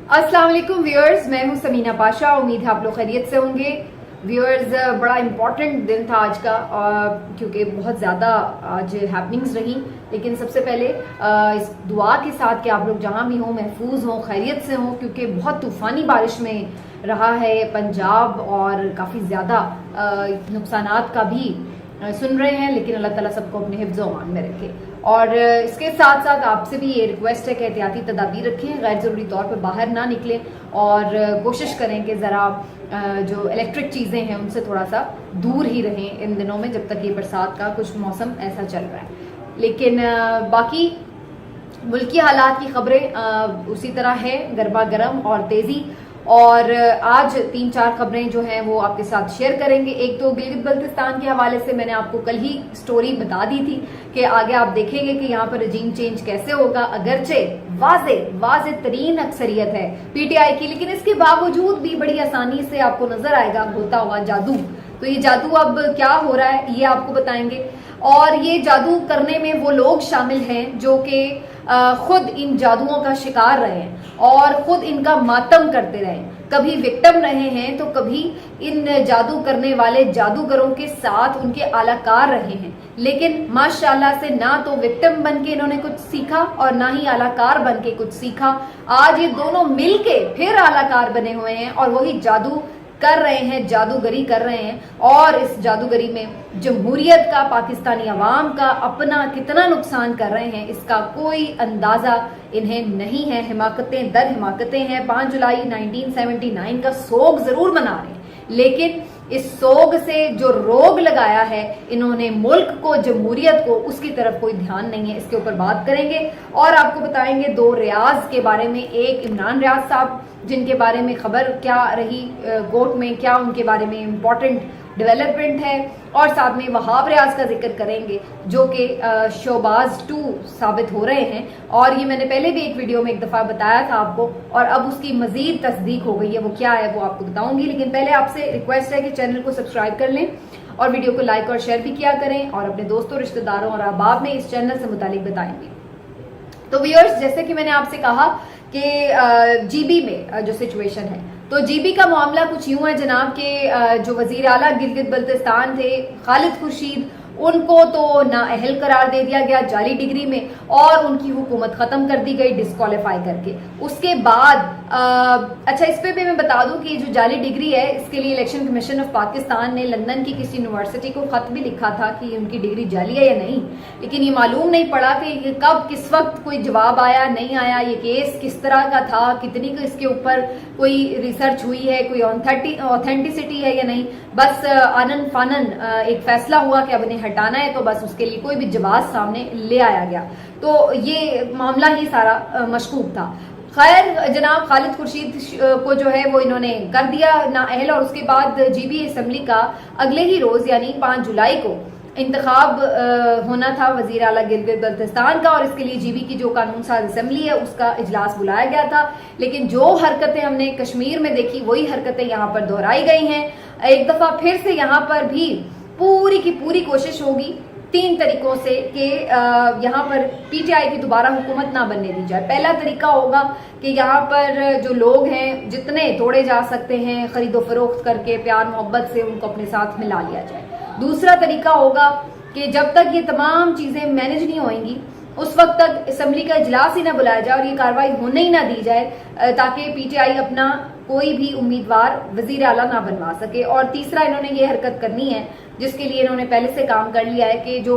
अस्सलाम वालेकुम व्यूअर्स, मैं हूं समीना पाशा। उम्मीद है आप लोग खैरियत से होंगे। व्यूअर्स, बड़ा इम्पॉर्टेंट दिन था आज का, क्योंकि बहुत ज़्यादा आज हैपनिंग्स रही। लेकिन सबसे पहले इस दुआ के साथ कि आप लोग जहां भी हों महफूज हों, खैरियत से हों, क्योंकि बहुत तूफ़ानी बारिश में रहा है पंजाब और काफ़ी ज़्यादा नुकसानात का भी सुन रहे हैं। लेकिन अल्लाह ताला सबको अपने हिफ्ज़ व अमान में रखे। और इसके साथ साथ आपसे भी ये रिक्वेस्ट है कि एहतियाती तदाबीर रखें, गैर ज़रूरी तौर पर बाहर ना निकलें और कोशिश करें कि ज़रा जो इलेक्ट्रिक चीज़ें हैं उनसे थोड़ा सा दूर ही रहें इन दिनों में, जब तक ये बरसात का कुछ मौसम ऐसा चल रहा है। लेकिन बाकी मुल्की हालात की खबरें उसी तरह है, गर्मा गर्म और तेज़ी। और आज 3-4 खबरें जो हैं वो आपके साथ शेयर करेंगे। एक तो गिलगित बल्तिस्तान के हवाले से मैंने आपको कल ही स्टोरी बता दी थी कि आगे आप देखेंगे कि यहाँ पर रजीम चेंज कैसे होगा। अगरचे वाज़े तरीन अक्सरियत है पीटीआई की, लेकिन इसके बावजूद भी बड़ी आसानी से आपको नजर आएगा होता हुआ जादू। तो ये जादू अब क्या हो रहा है ये आपको बताएंगे। और ये जादू करने में वो लोग शामिल हैं जो कि खुद इन जादुओं का शिकार रहे हैं और खुद इनका मातम करते रहे। कभी विक्टिम रहे हैं तो कभी इन जादू करने वाले जादूगरों के साथ उनके आलाकार रहे हैं। लेकिन माशाल्लाह से ना तो विक्टिम बन के इन्होंने कुछ सीखा और ना ही आलाकार बन के कुछ सीखा। आज ये दोनों मिलके फिर आलाकार बने हुए हैं और वही जादू कर रहे हैं, जादूगरी कर रहे हैं। और इस जादूगरी में जमहूरियत का, पाकिस्तानी अवाम का अपना कितना नुकसान कर रहे हैं इसका कोई अंदाजा इन्हें नहीं है। हिमाकतें दर हिमाकतें हैं। 5 जुलाई 1979 का सोग जरूर मना रहे हैं, लेकिन इस सोग से जो रोग लगाया है इन्होंने मुल्क को, जमहूरियत को, उसकी तरफ कोई ध्यान नहीं है। इसके ऊपर बात करेंगे और आपको बताएंगे 2 रियाज के बारे में। एक इमरान रियाज साहब जिनके बारे में खबर क्या रही कोर्ट में, क्या उनके बारे में इम्पोर्टेंट डेवलपमेंट है, और साथ में वहाब रियाज का जिक्र करेंगे जो कि शोबाज 2 साबित हो रहे हैं। और ये मैंने पहले भी एक वीडियो में एक दफ़ा बताया था आपको और अब उसकी मजीद तस्दीक हो गई है। वो क्या है वो आपको बताऊंगी, लेकिन पहले आपसे रिक्वेस्ट है कि चैनल को सब्सक्राइब कर लें और वीडियो को लाइक और शेयर भी किया करें और अपने दोस्तों, रिश्तेदारों और अहबाब में इस चैनल से मुतालिक बताएंगे। तो व्यूअर्स, जैसे कि मैंने आपसे कहा कि जीबी में जो सिचुएशन है, तो जीबी का मामला कुछ यूं है जनाब के जो वजीर आला गिलगित बल्तिस्तान थे खालिद खुर्शीद, उनको तो नाअहल करार दे दिया गया जाली डिग्री में और उनकी हुकूमत खत्म कर दी गई डिस्क्वालीफाई करके। उसके बाद अच्छा, इस पे भी मैं बता दूं कि जो जाली डिग्री है इसके लिए इलेक्शन कमीशन ऑफ पाकिस्तान ने लंदन की किसी यूनिवर्सिटी को खत भी लिखा था कि उनकी डिग्री जाली है या नहीं, लेकिन ये मालूम नहीं पड़ा कि कब किस वक्त कोई जवाब आया नहीं आया, ये केस किस तरह का था, कितनी इसके ऊपर कोई रिसर्च हुई है, कोई ऑथेंटिसिटी है या नहीं। बस आनन फानन एक फैसला हुआ कि अब इन्हें हटाना है, तो बस उसके लिए कोई भी जवाब सामने ले आया गया। तो ये मामला ही सारा मशकूक था। खैर जनाब, खालिद खुर्शीद को जो है वो इन्होंने कर दिया नाअहल और उसके बाद जीबी असम्बली का अगले ही रोज यानी 5 जुलाई को इंतखाब होना था वजीर आला गिलगित बल्तिस्तान का, और इसके लिए जीबी की जो कानून साज असम्बली है उसका इजलास बुलाया गया था। लेकिन जो हरकतें हमने कश्मीर में देखी वही हरकतें यहाँ पर दोहराई गई हैं। एक दफा फिर से यहाँ पर भी पूरी की पूरी कोशिश होगी 3 तरीकों से कि यहाँ पर पीटीआई की दोबारा हुकूमत ना बनने दी जाए। पहला तरीका होगा कि यहाँ पर जो लोग हैं जितने तोड़े जा सकते हैं खरीदो फरोख्त करके प्यार मोहब्बत से उनको अपने साथ मिला लिया जाए। दूसरा तरीका होगा कि जब तक ये तमाम चीजें मैनेज नहीं होंगी उस वक्त तक असम्बली का इजलास ही ना बुलाया जाए और ये कार्रवाई होने ही ना दी जाए, ताकि पीटीआई अपना कोई भी उम्मीदवार वजीर आला ना बनवा सके। और तीसरा इन्होंने ये हरकत करनी है जिसके लिए इन्होंने पहले से काम कर लिया है कि जो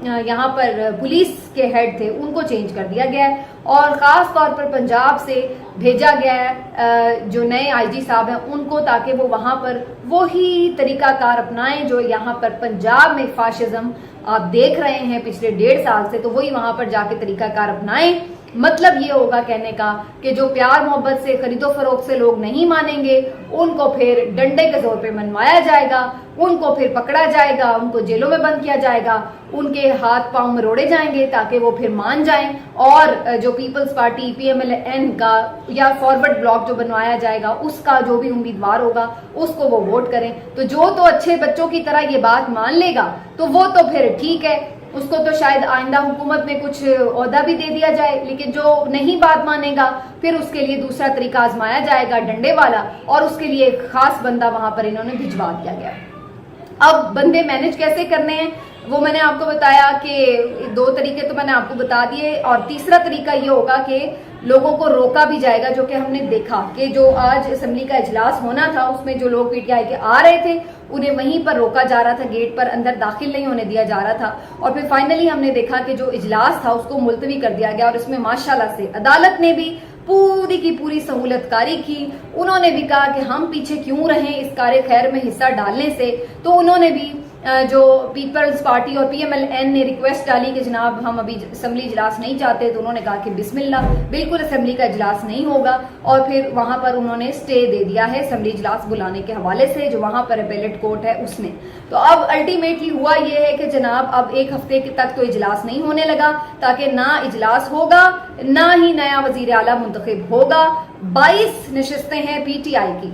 यहाँ पर पुलिस के हेड थे उनको चेंज कर दिया गया है और खास तौर पर पंजाब से भेजा गया है जो नए आईजी साहब हैं उनको, ताकि वो वहां पर वही तरीकाकार अपनाएं जो यहाँ पर पंजाब में फाशिज्म आप देख रहे हैं पिछले 1.5 साल से, तो वही वहां पर जाके तरीकाकार अपनाएं। मतलब ये होगा कहने का कि जो प्यार मोहब्बत से खरीदो फरोख्त से लोग नहीं मानेंगे उनको फिर डंडे के जोर पे मनवाया जाएगा, उनको फिर पकड़ा जाएगा, उनको जेलों में बंद किया जाएगा, उनके हाथ पांव मरोड़े जाएंगे ताकि वो फिर मान जाएं और जो पीपल्स पार्टी PMLN का या फॉरवर्ड ब्लॉक जो बनवाया जाएगा उसका जो भी उम्मीदवार होगा उसको वो वोट करें। तो जो तो अच्छे बच्चों की तरह ये बात मान लेगा तो वो तो फिर ठीक है, اس کو تو شاید آئندہ حکومت میں کچھ عہدہ بھی دے دیا جائے، لیکن جو نہیں بات مانے گا پھر اس کے لیے دوسرا طریقہ آزمایا جائے گا ڈنڈے والا، اور اس کے لیے ایک خاص بندہ وہاں پر انہوں نے بھجوا دیا گیا۔ اب بندے مینج کیسے کرنے ہیں وہ میں نے آپ کو بتایا کہ 2 طریقے تو میں نے آپ کو بتا دیے، اور تیسرا طریقہ یہ ہوگا کہ لوگوں کو روکا بھی جائے گا، جو کہ ہم نے دیکھا کہ جو آج اسمبلی کا اجلاس ہونا تھا اس میں جو لوگ پی ٹی آئی کے آ رہے تھے انہیں وہیں پر روکا جا رہا تھا، گیٹ پر اندر داخل نہیں ہونے دیا جا رہا تھا، اور پھر فائنلی ہم نے دیکھا کہ جو اجلاس تھا اس کو ملتوی کر دیا گیا، اور اس میں ماشاءاللہ سے عدالت نے بھی پوری کی پوری سہولت کاری کی۔ انہوں نے بھی کہا کہ ہم پیچھے کیوں رہیں اس کار خیر میں حصہ ڈالنے سے، تو انہوں نے بھی جو پیپلز پارٹی اور پی ایم ایل این نے ریکویسٹ ڈالی کہ جناب ہم ابھی اسمبلی اجلاس نہیں چاہتے، تو انہوں نے کہا کہ بسم اللہ، بالکل اسمبلی کا اجلاس نہیں ہوگا، اور پھر وہاں پر انہوں نے اسٹے دے دیا ہے اسمبلی اجلاس بلانے کے حوالے سے، جو وہاں پر اپیلیٹ کورٹ ہے اس نے۔ تو اب الٹیمیٹلی ہوا یہ ہے کہ جناب اب 1 ہفتے تک تو اجلاس نہیں ہونے لگا، تاکہ نہ اجلاس ہوگا نہ ہی نیا وزیر اعلیٰ منتخب ہوگا۔ 22 نشستیں ہیں پی ٹی آئی کی،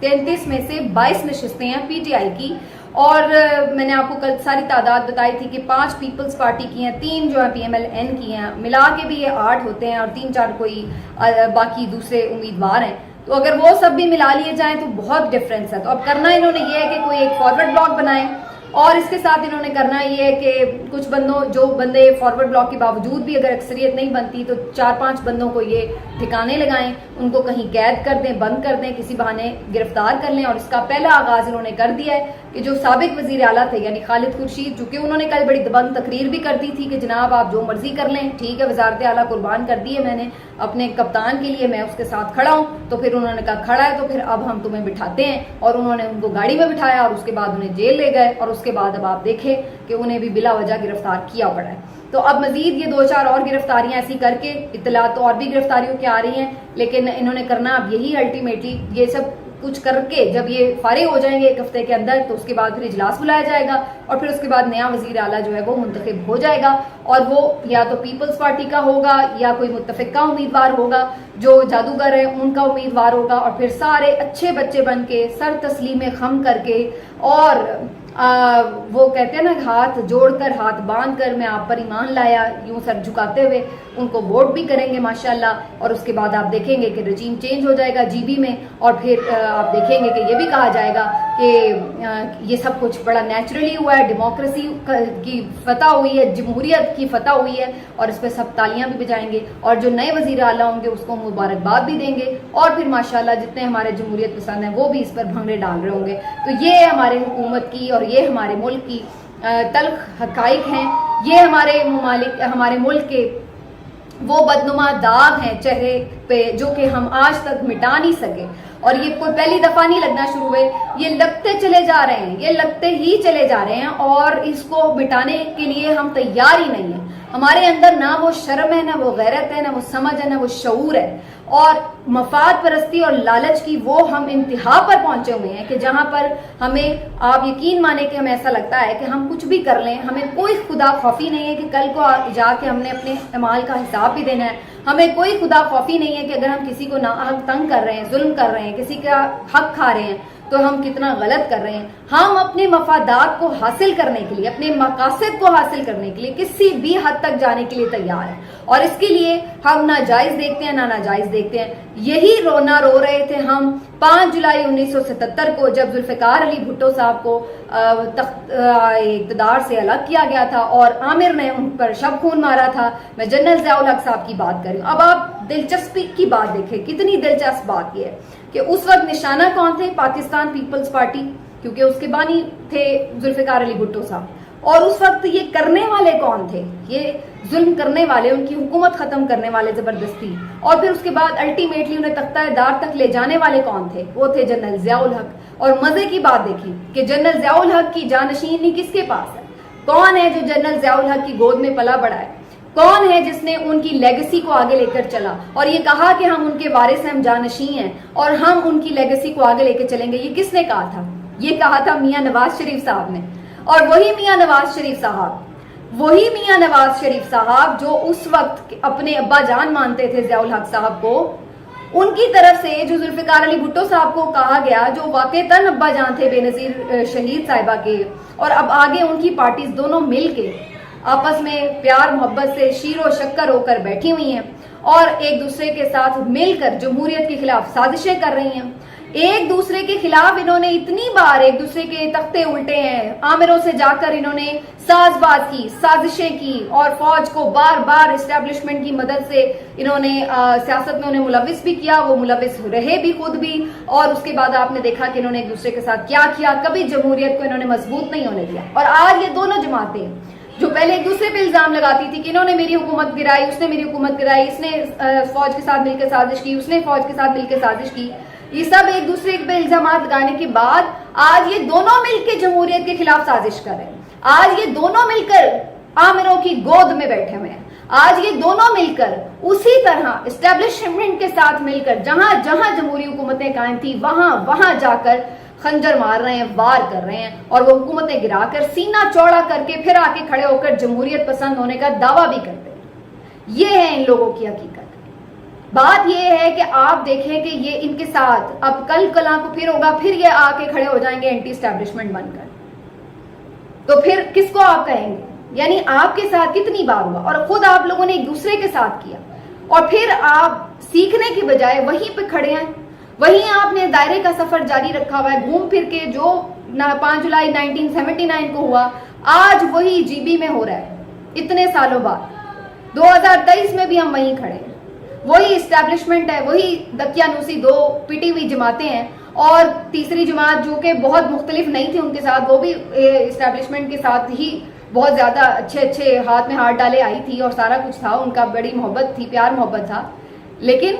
33 میں سے 22 نشستیں ہیں پی ٹی آئی کی، اور میں نے آپ کو کل ساری تعداد بتائی تھی کہ 5 پیپلز پارٹی کی ہیں، 3 جو ہیں پی ایم ایل این کی ہیں، ملا کے بھی یہ 8 ہوتے ہیں، اور 3-4 کوئی باقی دوسرے امیدوار ہیں۔ تو اگر وہ سب بھی ملا لیے جائیں تو بہت ڈفرینس ہے۔ تو اب کرنا انہوں نے یہ ہے کہ کوئی ایک فارورڈ بلاک بنائیں، اور اس کے ساتھ انہوں نے کرنا یہ ہے کہ کچھ جو بندے فارورڈ بلاک کے باوجود بھی اگر اکثریت نہیں بنتی تو 4-5 بندوں کو یہ ٹھکانے لگائیں، ان کو کہیں قید کر دیں، بند کر دیں، کسی بہانے گرفتار کر لیں۔ اور اس کا پہلا آغاز انہوں نے کر دیا ہے کہ جو سابق وزیر اعلیٰ تھے یعنی خالد خورشید، چونکہ انہوں نے کل بڑی دبنگ تقریر بھی کر دی تھی کہ جناب آپ جو مرضی کر لیں، ٹھیک ہے، وزارت اعلیٰ قربان کر دی ہے میں نے اپنے کپتان کے لیے، میں اس کے ساتھ کھڑا ہوں۔ تو پھر انہوں نے کہا کھڑا ہے تو پھر اب ہم تمہیں بٹھاتے ہیں، اور انہوں نے ان کو گاڑی میں بٹھایا، اور اس کے بعد انہیں جیل لے گئے، اور اس کے بعد اب آپ دیکھیں کہ انہیں بھی بلا وجہ گرفتار کیا پڑا ہے۔ تو اب مزید یہ 2-4 اور گرفتاریاں ایسی کر کے، اطلاعات تو اور بھی گرفتاریوں کی آ رہی ہیں، لیکن انہوں نے کرنا اب یہی الٹیمیٹلی یہ سب کچھ کر کے جب یہ فارغ ہو جائیں گے 1 ہفتے کے اندر، تو اس کے بعد پھر اجلاس بلایا جائے گا، اور پھر اس کے بعد نیا وزیر اعلیٰ جو ہے وہ منتخب ہو جائے گا، اور وہ یا تو پیپلز پارٹی کا ہوگا یا کوئی متفقہ امیدوار ہوگا، جو جادوگر ہے ان کا امیدوار ہوگا، اور پھر سارے اچھے بچے بن کے سر تسلیم خم کر کے، اور وہ کہتے ہیں نا ہاتھ جوڑ کر ہاتھ باندھ کر میں آپ پر ایمان لایا، یوں سر جھکاتے ہوئے ان کو ووٹ بھی کریں گے ماشاءاللہ، اور اس کے بعد آپ دیکھیں گے کہ رجیم چینج ہو جائے گا جی بی میں، اور پھر آپ دیکھیں گے کہ یہ بھی کہا جائے گا کہ یہ سب کچھ بڑا نیچرلی ہوا ہے، ڈیموکریسی کی فتح ہوئی ہے، جمہوریت کی فتح ہوئی ہے، اور اس پہ سب تالیاں بھی بجائیں گے، اور جو نئے وزیر اعلیٰ ہوں گے اس کو مبارکباد بھی دیں گے، اور پھر ماشاءاللہ جتنے ہمارے جمہوریت پسند ہیں وہ بھی اس پر بھنگڑے ڈال رہے ہوں گے۔ تو یہ ہمارے حکومت کی اور یہ ہمارے ملک کی تلخ حقائق ہیں، یہ ہمارے ملک کے وہ بدنما داغ ہیں چہرے پہ جو کہ ہم آج تک مٹا نہیں سکے، اور یہ کوئی پہلی دفعہ نہیں لگنا شروع ہوئے، یہ لگتے چلے جا رہے ہیں، یہ لگتے ہی چلے جا رہے ہیں، اور اس کو مٹانے کے لیے ہم تیار ہی نہیں ہیں۔ ہمارے اندر نہ وہ شرم ہے، نہ وہ غیرت ہے، نہ وہ سمجھ ہے، نہ وہ شعور ہے، اور مفاد پرستی اور لالچ کی وہ ہم انتہا پر پہنچے ہوئے ہیں کہ جہاں پر ہمیں آپ یقین مانیں کہ ہمیں ایسا لگتا ہے کہ ہم کچھ بھی کر لیں، ہمیں کوئی خدا خوفی نہیں ہے کہ کل کو جا کے ہم نے اپنے اعمال کا حساب بھی دینا ہے، ہمیں کوئی خدا خوفی نہیں ہے کہ اگر ہم کسی کو ناحق تنگ کر رہے ہیں، ظلم کر رہے ہیں، کسی کا حق کھا رہے ہیں تو ہم کتنا غلط کر رہے ہیں۔ ہم اپنے مفادات کو حاصل کرنے کے لیے، اپنے مقاصد کو حاصل کرنے کے لیے کسی بھی حد تک جانے کے لیے تیار ہیں، اور اس کے لیے ہم نہ جائز دیکھتے ہیں نہ ناجائز دیکھتے ہیں۔ یہی رونا رو رہے تھے ہم 5 جولائی 1977 کو جب ذوالفقار علی بھٹو صاحب کو اقتدار سے الگ کیا گیا تھا اور عامر نے ان پر شب خون مارا تھا۔ میں جنرل ضیاء الحق صاحب کی بات کر رہی ہوں۔ اب آپ دلچسپی کی بات دیکھیں، کتنی دلچسپ بات یہ ہے کہ اس وقت نشانہ کون تھے؟ پاکستان پیپلز پارٹی، کیونکہ اس کے بانی تھے ذوالفقار علی بھٹو صاحب، اور اس وقت یہ کرنے والے کون تھے؟ یہ ظلم کرنے والے، ان کی حکومت ختم کرنے والے زبردستی، اور پھر اس کے بعد الٹیمیٹلی انہیں تختہ دار تک لے جانے والے کون تھے؟ وہ تھے جنرل ضیاء الحق۔ اور مزے کی بات دیکھیں کہ جنرل ضیاء الحق کی جانشینی کس کے پاس ہے؟ کون ہے جو جنرل ضیاء الحق کی گود میں پلا بڑا ہے؟ کون ہے جس نے ان کی لیگیسی کو آگے لے کر چلا اور یہ کہا کہ ہم ان کے وارث ہیں، ہم جانشین ہیں اور ہم ان کی لیگیسی کو آگے لے کے چلیں گے؟ یہ کس نے کہا تھا؟ یہ کہا تھا میاں نواز شریف صاحب نے۔ اور وہی میاں نواز شریف صاحب جو اس وقت اپنے ابا جان مانتے تھے ضیاء الحق صاحب کو، ان کی طرف سے جو ذوالفقار علی بھٹو صاحب کو کہا گیا، جو واقعتاً ابا جان تھے بے نظیر شہید صاحبہ کے، اور اب آگے ان کی پارٹیز دونوں مل کے आपस में प्यार मोहब्बत से शीरो शक्कर होकर बैठी हुई हैं और एक दूसरे के साथ मिलकर जमहूरियत के खिलाफ साजिशें कर रही हैं। एक दूसरे के खिलाफ इन्होंने इतनी बार एक दूसरे के तख्ते उल्टे हैं, आमिरों से जाकर इन्होंने साजबाज की, साजिशें की और फौज को बार बार इस्टेब्लिशमेंट की मदद से इन्होंने सियासत में उन्हें मुलविस भी किया, वो मुलविस रहे भी खुद भी। और उसके बाद आपने देखा कि इन्होंने एक दूसरे के साथ क्या किया, कभी जमहूरियत को इन्होंने मजबूत नहीं होने दिया। और आज ये दोनों जमातें जो पहले एक दूसरे पे इल्जाम लगाती थी कि इन्होंने मेरी हुकूमत गिराई, उसने मेरी हुकूमत गिराई, इसने फौज के साथ मिलकर साजिश की, उसने फौज के साथ मिलकर साजिश की, ये सब एक दूसरे पे इल्जाम लगाने के बाद आज ये दोनों मिलकर जमहूरियत के खिलाफ साजिश कर रहे हैं। आज ये दोनों मिलकर आमिरों की गोद में बैठे हुए हैं। आज ये दोनों मिलकर उसी तरह इस्टेब्लिशमेंट के साथ मिलकर जहां जहां जमहूरी हुकूमतें कायम थी वहां जाकर खंजर मार रहे हैं, वार कर रहे हैं और वो हुकूमतें गिराकर सीना चौड़ा करके फिर आके खड़े होकर जमहूरियत पसंद होने का दावा भी करते हैं। ये है इन लोगों की हकीकत। बात ये है कि आप देखें कि ये इनके साथ अब कल कला को फिर होगा, फिर ये आके खड़े हो जाएंगे एंटी एस्टैब्लिशमेंट बनकर। तो फिर किसको आप कहेंगे? यानी आपके साथ कितनी बार हुआ और खुद आप लोगों ने एक दूसरे के साथ किया और फिर आप सीखने की बजाय वहीं पे खड़े हैं, वहीं आपने दायरे का सफर जारी रखा हुआ है घूम फिर के। जो 5 जुलाई 1979 को हुआ आज वही जीबी में हो रहा है इतने सालों बाद। 2023 में भी हम वहीं खड़े हैं, वही इस्टेब्लिशमेंट है, वही दकियानूसी दो पिटी हुई जमातें हैं और तीसरी जमात जो कि बहुत मुख्तलिफ नहीं थी उनके साथ, वो भी इस्टेब्लिशमेंट के साथ ही बहुत ज्यादा अच्छे हाथ में हाथ डाले आई थी और सारा कुछ था, उनका बड़ी मोहब्बत थी, प्यार मोहब्बत था। लेकिन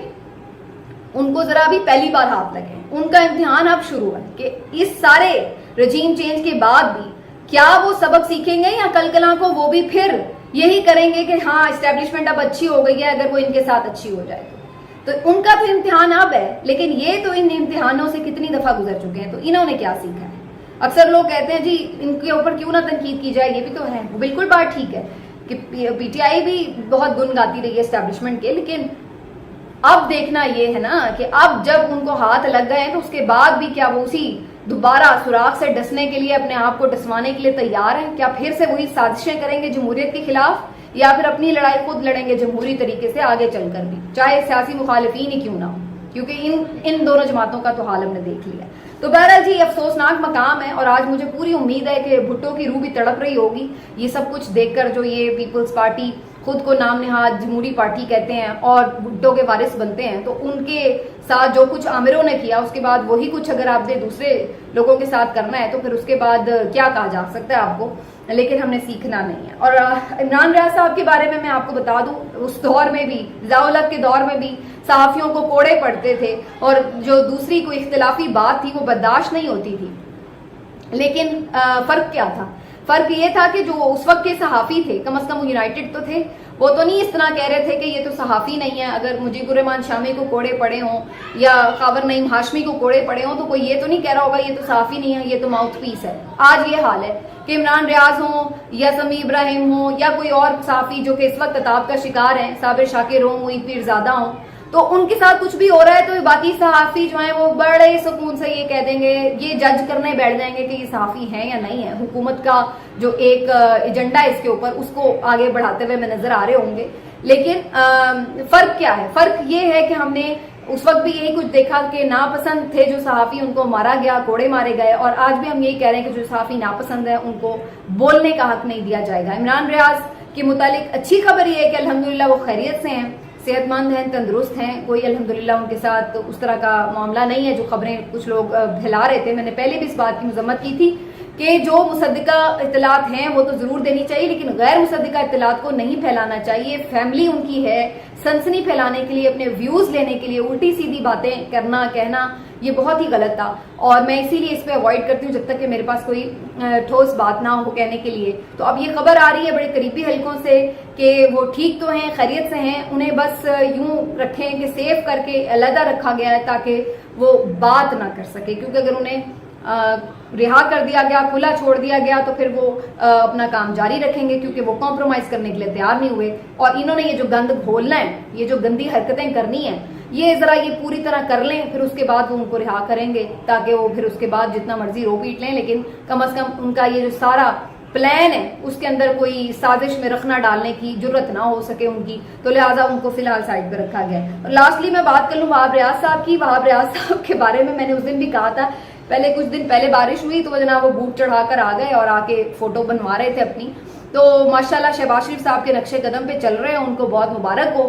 उनको जरा भी पहली बार हाथ लगे, उनका इम्तिहान अब शुरू है कि इस सारे रजीम चेंज के बाद भी क्या वो सबक सीखेंगे या कल कला को वो भी फिर यही करेंगे कि हाँ इस्टेब्लिशमेंट अब अच्छी हो गई है, अगर वो इनके साथ अच्छी हो जाए तो उनका तो इम्तिहान अब है। लेकिन ये तो इन इम्तिहानों से कितनी दफा गुजर चुके हैं, तो इन्होंने क्या सीखा है? अक्सर लोग कहते हैं जी इनके ऊपर क्यों ना तनकीद की जाए, ये भी तो है, बिल्कुल बात ठीक है कि पीटीआई भी बहुत गुन गाती रही है इस्टेब्लिशमेंट के। लेकिन अब देखना ये है ना कि अब जब उनको हाथ लग गए हैं तो उसके बाद भी क्या वो उसी दोबारा सुराख से डसने के लिए, अपने आप को डसवाने के लिए तैयार हैं? क्या फिर से वही साजिशें करेंगे जमहूरियत के खिलाफ या फिर अपनी लड़ाई खुद लड़ेंगे जमहूरी तरीके से आगे चलकर भी, चाहे सियासी मुखालिफिन ही क्यों ना हो? क्योंकि इन दोनों जमातों का तो हाल हमने देख लिया। तो बहरहाल जी अफसोसनाक मकाम है और आज मुझे पूरी उम्मीद है कि भुट्टो की रूह भी तड़प रही होगी ये सब कुछ देखकर, जो ये पीपल्स पार्टी खुद को नाम निहाद जमहूरी पार्टी कहते हैं और भुट्टो के वारिस बनते हैं, तो उनके साथ जो कुछ आमिरों ने किया उसके बाद वही कुछ अगर आपने दूसरे लोगों के साथ करना है तो फिर उसके बाद क्या कहा जा सकता है आपको? लेकिन हमने सीखना नहीं है। और इमरान रियाज साहब के बारे में मैं आपको बता दूं, उस दौर में भी, ज़िया-उल-हक के दौर में भी सहाफियों को कोड़े पड़ते थे और जो दूसरी कोई इख्तिलाफी बात थी वो बर्दाश्त नहीं होती थी। लेकिन फर्क क्या था? फर्क ये था कि जो उस वक्त के सहाफी थे कम से कम यूनाइटेड तो थे, वो तो नहीं इस तरह कह रहे थे कि ये तो सहाफी नहीं है, अगर मुजीबुर रहमान शामी को कोड़े पड़े हों या खबर नईम हाशमी को कोड़े पड़े हों तो कोई ये तो नहीं कह रहा होगा ये तो सहाफी नहीं है, ये तो माउथ पीस है। आज ये हाल है कि इमरान रियाज हो या समी इब्राहिम हो या कोई और सहाफी जो कि इस वक्त अताब का शिकार है, साबिर शाकिर हो, मुईद पीरजादा हो, तो उनके साथ कुछ भी हो रहा है तो बाकी सहाफी जो हैं वो बड़े सुकून से ये कह देंगे, ये जज करने बैठ जाएंगे कि ये सहाफी है या नहीं है। हुकूमत का जो एक एजेंडा है इसके ऊपर उसको आगे बढ़ाते हुए में नजर आ रहे होंगे। लेकिन फर्क क्या है? फर्क ये है कि हमने उस वक्त भी यही कुछ देखा कि नापसंद थे जो सहाफी, उनको मारा गया, कोड़े मारे गए, और आज भी हम यही कह रहे हैं कि जो सहाफी नापसंद है उनको बोलने का हक नहीं दिया जाएगा। इमरान रियाज के मुतालिक अच्छी खबर ये है कि अल्हम्दुलिल्लाह वो खैरियत से हैं, सेहतमंद हैं, तंदुरुस्त हैं, कोई अल्हम्दुलिल्लाह उनके साथ उस तरह का मामला नहीं है जो खबरें कुछ लोग फैला रहे थे। मैंने पहले भी इस बात की मजम्मत की थी कि जो मुसद्दिका इत्तलात हैं वो तो जरूर देनी चाहिए लेकिन गैर मुसद्दिका इत्तलात को नहीं फैलाना चाहिए। फैमिली उनकी है, सनसनी फैलाने के लिए, अपने व्यूज लेने के लिए उल्टी सीधी बातें करना, कहना, ये बहुत ही गलत था और मैं इसीलिए इस पे अवॉइड करती हूँ जब तक कि मेरे पास कोई ठोस बात ना हो कहने के लिए। तो अब ये खबर आ रही है बड़े करीबी हलकों से कि वो ठीक तो हैं, खैरियत से हैं, उन्हें बस यूं रखें कि सेव करके अलहदा रखा गया है ताकि वो बात ना कर सके, क्योंकि अगर उन्हें रिहा कर दिया गया, खुला छोड़ दिया गया तो फिर वो अपना काम जारी रखेंगे क्योंकि वो कॉम्प्रोमाइज करने के लिए तैयार नहीं हुए। और इन्होंने ये जो गंद घोलना है, ये जो गंदी हरकतें करनी है, ये जरा ये पूरी तरह कर लें, फिर उसके बाद वो उनको रिहा करेंगे ताकि वो फिर उसके बाद जितना मर्जी रो पीट लें, लेकिन कम से कम उनका ये जो सारा प्लान है उसके अंदर कोई साजिश में रखना डालने की जरूरत ना हो सके उनकी, तो लिहाजा उनको फिलहाल साइड पर रखा गया है। और लास्टली मैं बात कर लूँ वहाब रियाज साहब की। वहाब रियाज साहब के बारे में मैंने उस दिन भी कहा था, पहले कुछ दिन पहले बारिश हुई तो वो जनाब वो बूट चढ़ाकर आ गए और आके फोटो बनवा रहे थे अपनी। तो माशाल्लाह शहबाज शरीफ साहब के नक्शे कदम पे चल रहे हैं, उनको बहुत मुबारक हो।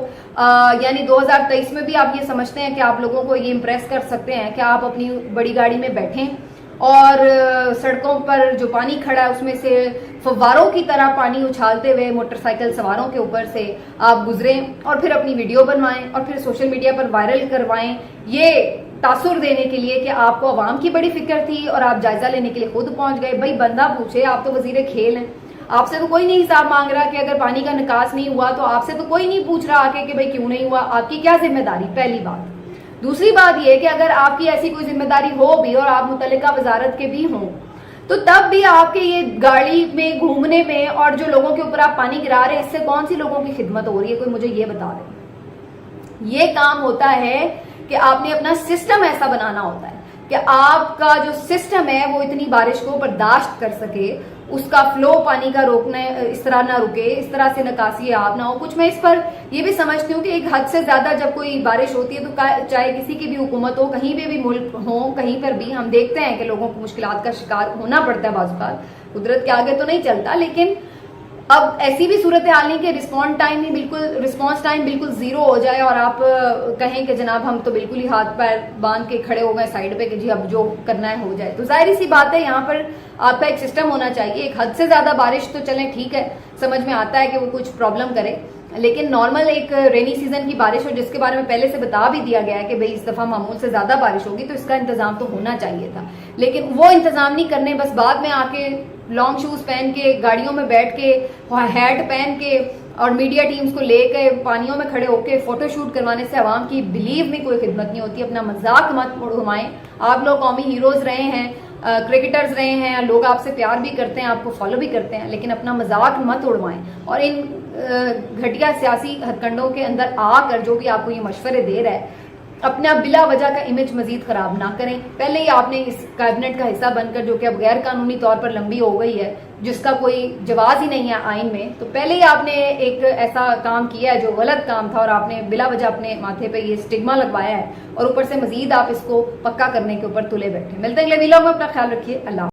यानी 2023 में भी आप ये समझते हैं कि आप लोगों को ये इम्प्रेस कर सकते हैं कि आप अपनी बड़ी गाड़ी में बैठें और सड़कों पर जो पानी खड़ा है उसमें से फव्वारों की तरह पानी उछालते हुए मोटरसाइकिल सवारों के ऊपर से आप गुजरें और फिर अपनी वीडियो बनवाएं और फिर सोशल मीडिया पर वायरल करवाएं, ये तासुर देने के लिए कि आपको आवाम की बड़ी फिक्र थी और आप जायजा लेने के लिए खुद पहुंच गए। भाई बंदा पूछे, आप तो वजीर खेल हैं, आपसे तो कोई नहीं हिसाब मांग रहा कि अगर पानी का निकास नहीं हुआ तो आपसे तो कोई नहीं पूछ रहा आके कि भाई क्यों नहीं हुआ, आपकी क्या जिम्मेदारी, पहली बात। दूसरी बात यह कि अगर आपकी ऐसी कोई जिम्मेदारी हो भी और आप मुतल्लिका वजारत के भी हों तो तब भी आपके ये गाड़ी में घूमने में और जो लोगों के ऊपर आप पानी गिरा रहे हैं इससे कौन सी लोगों की खिदमत हो रही है, कोई मुझे ये बता दे। ये काम होता है कि आपने अपना सिस्टम ऐसा बनाना होता है कि आपका जो सिस्टम है वो इतनी बारिश को बर्दाश्त कर सके, उसका फ्लो पानी का रोकने इस तरह ना रुके, इस तरह से निकासी आप ना हो। कुछ मैं इस पर ये भी समझती हूँ कि एक हद से ज्यादा जब कोई बारिश होती है तो चाहे किसी की भी हुकूमत हो, कहीं पे भी मुल्क हो, कहीं पर भी हम देखते हैं कि लोगों को मुश्किलात का शिकार होना पड़ता है। बाज़ कुदरत के आगे तो नहीं चलता, लेकिन अब ऐसी भी सूरत हाल नहीं कि रिस्पॉन्स टाइम बिल्कुल जीरो हो जाए और आप कहें कि जनाब हम तो बिल्कुल ही हाथ पैर बांध के खड़े हो गए साइड पे कि जी अब जो करना है हो जाए। तो जाहिर सी बात है यहाँ पर आपका एक सिस्टम होना चाहिए। एक हद से ज्यादा बारिश तो चलें ठीक है, समझ में आता है कि वो कुछ प्रॉब्लम करे, लेकिन नॉर्मल एक रेनी सीजन की बारिश हो जिसके बारे में पहले से बता भी दिया गया है कि भाई इस दफा मामूल से ज्यादा बारिश होगी तो इसका इंतजाम तो होना चाहिए था, लेकिन वो इंतजाम नहीं करने, बस बाद में आके लॉन्ग शूज पहन के गाड़ियों में बैठ के हैट पहन के और मीडिया टीम्स को लेके पानियों में खड़े होके फोटो शूट करवाने से आवाम की बिलीव में कोई खिदमत नहीं होती। अपना मजाक मत उड़वाएं। आप लोग कौमी हीरोज रहे हैं, क्रिकेटर्स रहे हैं, लोग आपसे प्यार भी करते हैं, आपको फॉलो भी करते हैं, लेकिन अपना मजाक मत उड़वाएं और इन घटिया सियासी हथकंडों के अंदर आकर जो भी आपको ये मशवरे दे रहा है अपना बिला वजह का इमेज मजीद खराब ना करें। पहले ही आपने इस कैबिनेट का हिस्सा बनकर जो कि अब गैर कानूनी तौर पर लंबी हो गई है, जिसका कोई जवाज ही नहीं है आइन में, तो पहले ही आपने एक ऐसा काम किया है जो गलत काम था और आपने बिला वजह अपने माथे पे ये स्टिग्मा लगवाया है और ऊपर से मजीद आप इसको पक्का करने के ऊपर तुले बैठे। मिलते हैं अगले वीडियो में, अपना ख्याल रखिए। अल्लाह।